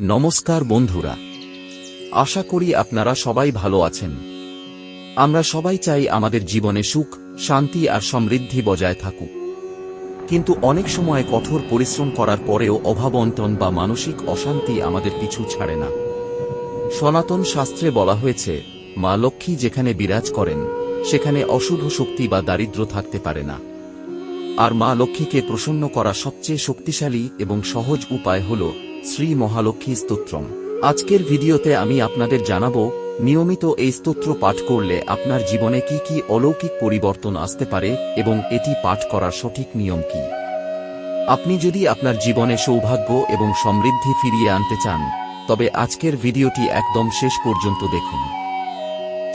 নমস্কার বন্ধুরা, আশা করি আপনারা সবাই ভালো আছেন। আমরা সবাই চাই আমাদের জীবনে সুখ, শান্তি আর সমৃদ্ধি বজায় থাকুক। কিন্তু অনেক সময় কঠোর পরিশ্রম করার পরেও অভাব-অনটন বা মানসিক অশান্তি আমাদের পিছু ছাড়ে না। সনাতন শাস্ত্রে বলা হয়েছে, মা লক্ষ্মী যেখানে বিরাজ করেন সেখানে অশুভ শক্তি বা দারিদ্র্য থাকতে পারে না। আর মা লক্ষ্মীকে প্রসন্ন করা সবচেয়ে শক্তিশালী এবং সহজ উপায় হল শ্রী মহালক্ষ্মী স্তোত্রম। আজকের ভিডিওতে আমি আপনাদের জানাবো নিয়মিত এই স্তোত্র পাঠ করলে আপনার জীবনে কি কি অলৌকিক পরিবর্তন আসতে পারে এবং এটি পাঠ করার সঠিক নিয়ম কি। আপনি যদি আপনার জীবনে সৌভাগ্য এবং সমৃদ্ধি ফিরিয়ে আনতে চান, তবে আজকের ভিডিওটি একদম শেষ পর্যন্ত দেখুন।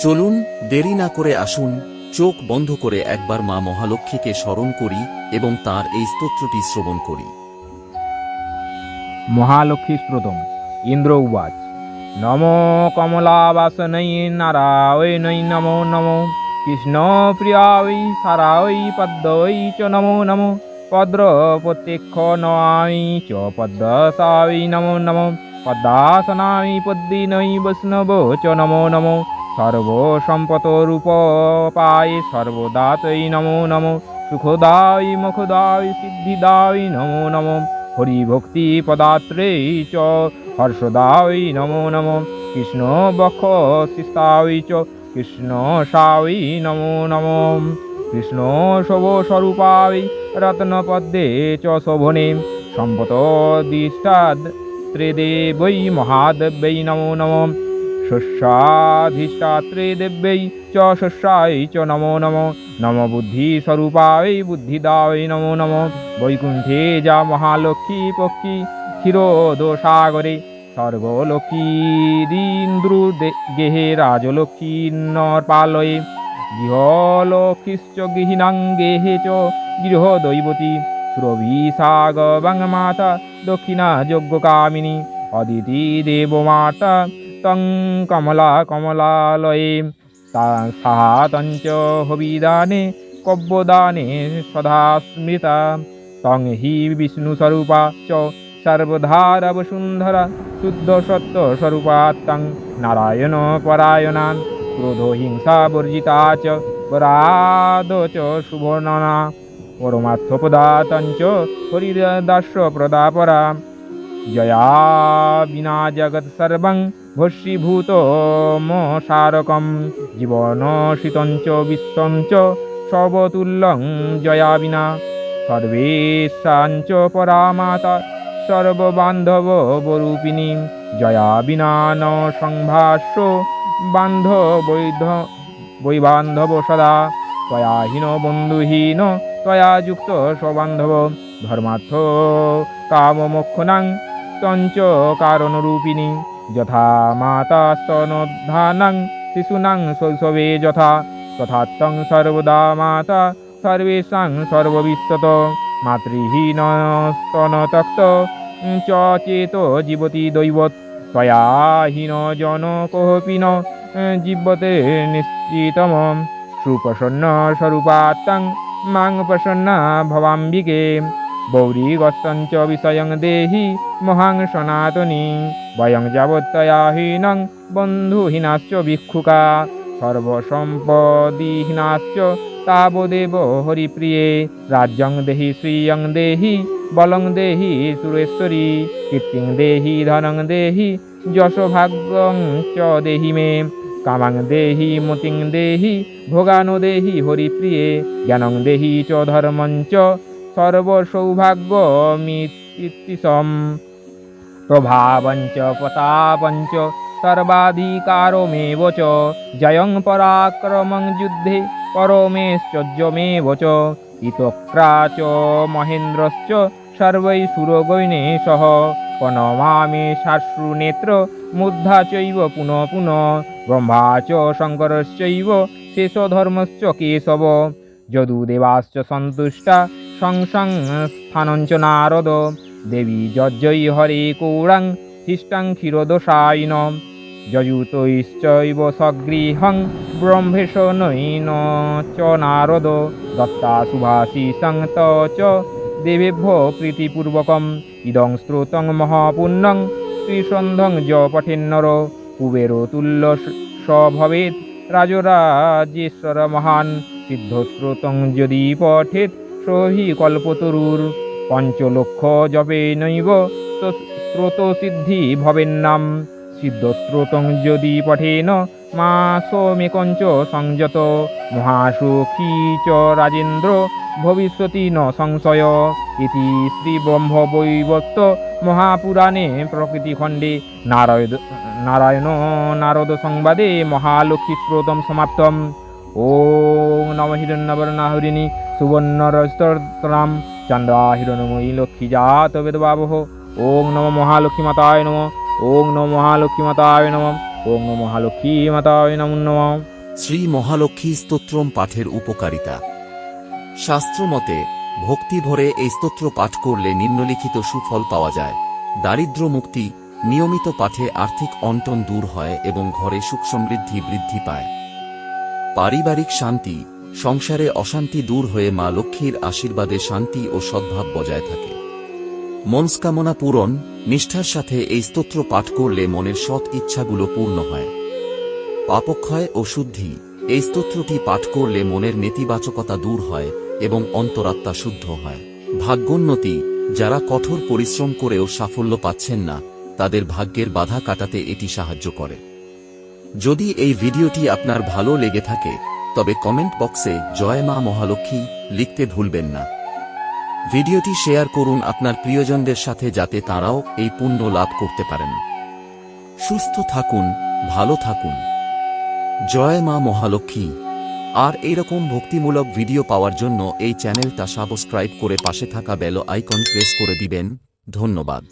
চলুন দেরি না করে আসুন, চোখ বন্ধ করে একবার মা মহালক্ষ্মীকে স্মরণ করি এবং তাঁর এই স্তোত্রটি শ্রবণ করি। महालक्ष्मी स्तोत्रम्। इंद्र उवाच नमो कमलावासनै नारायणै नमो नमो कृष्णप्रियायै सारायै पद्मै च नमो नमो पद्मप्रत्यक्षनायै च पद्मसायै नमो नमो पद्मासनायै पद्मिनै वैष्णवो च नमो नमो सर्वसम्पत्रूपाय सर्वदातै नमो नमो सुखदाय मुखदाय सिद्धिदाय नमो नमो हरिभक्ति पदात्रे च हर्षदाय नमो नमो कृष्ण बक्षशिष्टाय च कृष्ण सावै नमो नमो कृष्ण शोभस्वरूपाय रत्नपद्मे च शोभने सम्पदधिष्ठाद त्रिदेवै महादेव्यै नमो नमो शस्याधिष्ठात्रे देव्यै च शस्याय च नमो नमो नमो बुद्धिस्वरूपाय बुद्धिदाय नमो नमो वैकुण्ठे जा महालक्ष्मी पक्षी क्षीरोदसागरे सर्वलक्ष्मीरिन्द्रुगेहे राजलक्ष्मीर्नरपालये गृहलक्ष्मीश्च गृहिणां गेहे च गृहदैवती सुरभिसागवाङ्माता दक्षिणा यज्ञकामिनी अदिति देवमाता तं कमला कमलालये सा तञ्च हविदाने कव्यदाने सदा स्मृता तं हि विष्णुस्वरूपा च सर्वधा वसुन्धरा शुद्धसत्त्वस्वरूपा तं नारायणपरायणा क्रोधहिंसा वर्जिता च वराद च सुवर्णना परमार्थप्रदा तं च हरिदास्यप्रदा परा जया विना जगत्सर्वं भस्मीभूतमसारकं जीवनशीतं च विश्वं च सर्वतुल्यं जया विना सर्वेषां च परा माता सर्वबान्धवरूपिणी जया विना न संभाष्यो वैबान्धव सदा त्वया हीन बन्धुहीन त्वया युक्त स्वबान्धव धर्मार्थ काममोक्षाणां तञ्च कारणरूपिणी यथा माता स्तनोद्धानां शिशूनां शैशवे यथा तथा तं सर्वदा माता सर्वेषां सर्वविश्वत मातृहीनस्तनतक्त च चेतो जीवति दैवत् त्वया हीन जनकोऽपि न जीवते निश्चितम् सुप्रसन्नस्वरूपा तं मां प्रसन्ना भवाम्बिके गौरीगस्तं च विषयं देहि महां सनातनी वयं यावत्तया हीनं बन्धुहीनाश्च भिक्षुका सर्वसम्पदीहीनाश्च तावदेव हरिप्रिये राज्यं देहि श्रियं देहि बलं देहि सुरेश्वरी कीर्तिं देहि धनं देहि यशोभाग्यं च देहि मे कामं देहि मतिं देहि भोगानो देहि हरिप्रिये ज्ञानं देहि च धर्मं च सर्वसौभाग्यमितिशं प्रभावं च प्रतापं च सर्वाधिकारमेव च जयं पराक्रमं युद्धे परमेश्चर्यमेव च इतोक्रा च महेन्द्रश्च सर्वैः सुरगणेशः प्रणमामि साश्रुनेत्र मूर्धा चैव पुनः पुनः ब्रह्मा च शङ्करश्चैव शेषधर्मश्च केशव यदुदेवाश्च सन्तुष्टा संस्थानं च नारद देवी जज्जै हरे कौरां हिष्टां क्षीरोदसायिन ययुतैश्चैव सगृहं ब्रह्मेशनैन च नारद दत्ता सुभाषिषं त च देवेभ्यो प्रीतिपूर्वकम् इदं स्तोत्रं महापुण्यं ত্রিসন্ধং য পঠেন্নর কুবের তুল্য স ভবেৎ রাজরাজেশ্বর মহান সিদ্ধস্রোতং যদি পঠেৎ সহি কল্পতরুর পঞ্চলক্ষ জপে নৈব স্রোত সিদ্ধি ভবেন্নাম সিদ্ধস্রোতং যদি পঠেন মাসমেকঞ্চ সংযত মহাসুখী চ রাজেন্দ্র ভবিষ্যতি ন সংশয় ইতি শ্রী ব্রহ্মবৈবর্ত মহাপুরাণে প্রকৃতিখণ্ডে নারায়ণ নারদ সংবাদে মহালক্ষ্মী স্ত্রোতম সমাপ্তম। ওং নম হিরণ্যবর্ণাহরিণী সুবর্ণরজতরাম চন্দ্রাহিরণময়ী লক্ষ্মী জাত বেদবাবহ। ওং নম মহালক্ষ্মী মাতায় নম। ওং নম মহালক্ষ্মী মাতায় নম। ওং নম মহালক্ষ্মী মাতায় নমো নমঃ। শ্রী মহালক্ষ্মী স্তোত্রম পাঠের উপকারিতা। শাস্ত্রমতে ভক্তি ভরে এই স্তোত্র পাঠ করলে নিম্নলিখিত সুফল পাওয়া যায়। দারিদ্র্য মুক্তি, নিয়মিত পাঠে আর্থিক অনটন দূর হয় এবং ঘরে সুখ সমৃদ্ধি বৃদ্ধি পায়। পারিবারিক শান্তি, সংসারে অশান্তি দূর হয়ে মা লক্ষ্মীর আশীর্বাদে শান্তি ও সদ্ভাব বজায় থাকে। মনস্কামনা পূরণ, নিষ্ঠার সাথে এই স্তোত্র পাঠ করলে মনের সৎ ইচ্ছাগুলো পূর্ণ হয়। পাপক্ষয় ও শুদ্ধি, এই স্তোত্রটি পাঠ করলে মনের নেতিবাচকতা দূর হয় এবং অন্তরাত্মা শুদ্ধ হয়। ভাগ্যোন্নতি, যারা কঠোর পরিশ্রম করেও সাফল্য পাচ্ছেন না তাদের ভাগ্যের বাধা কাটাতে এটি সাহায্য করে। যদি এই ভিডিওটি আপনার ভালো লেগে থাকে তবে কমেন্ট বক্সে জয় মা মহালক্ষ্মী লিখতে ভুলবেন না। ভিডিওটি শেয়ার করুন আপনার প্রিয়জনদের সাথে যাতে তারাও এই পুণ্য লাভ করতে পারেন। সুস্থ থাকুন, ভালো থাকুন। জয় মা মহালক্ষ্মী। আর এইরকম ভক্তিমূলক ভিডিও পাওয়ার জন্য এই চ্যানেলটা সাবস্ক্রাইব করে পাশে থাকা বেল আইকন প্রেস করে দিবেন। ধন্যবাদ।